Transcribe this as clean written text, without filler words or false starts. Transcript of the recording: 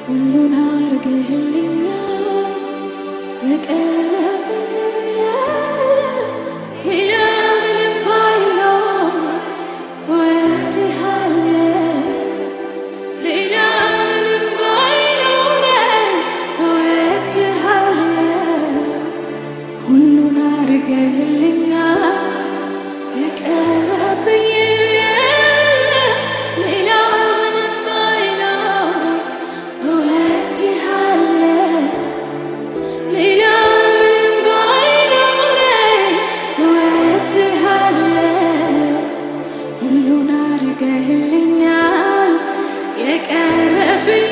ሁሉን አርገህልኛል የቀረብኝ የለም ሌላ ምንም ባይኖር እወድሃለሁ ሌላ ምንም ባይኖር እወድሃለሁ ሁሉን አርገህልኛል የቀረብኝ የለም ሌላ ምንም ባይኖር እወድሃለሁ ሌላ ምንም ባይኖር እወድሃለሁ ሁሉን አርገህልኛል የቀረብኝ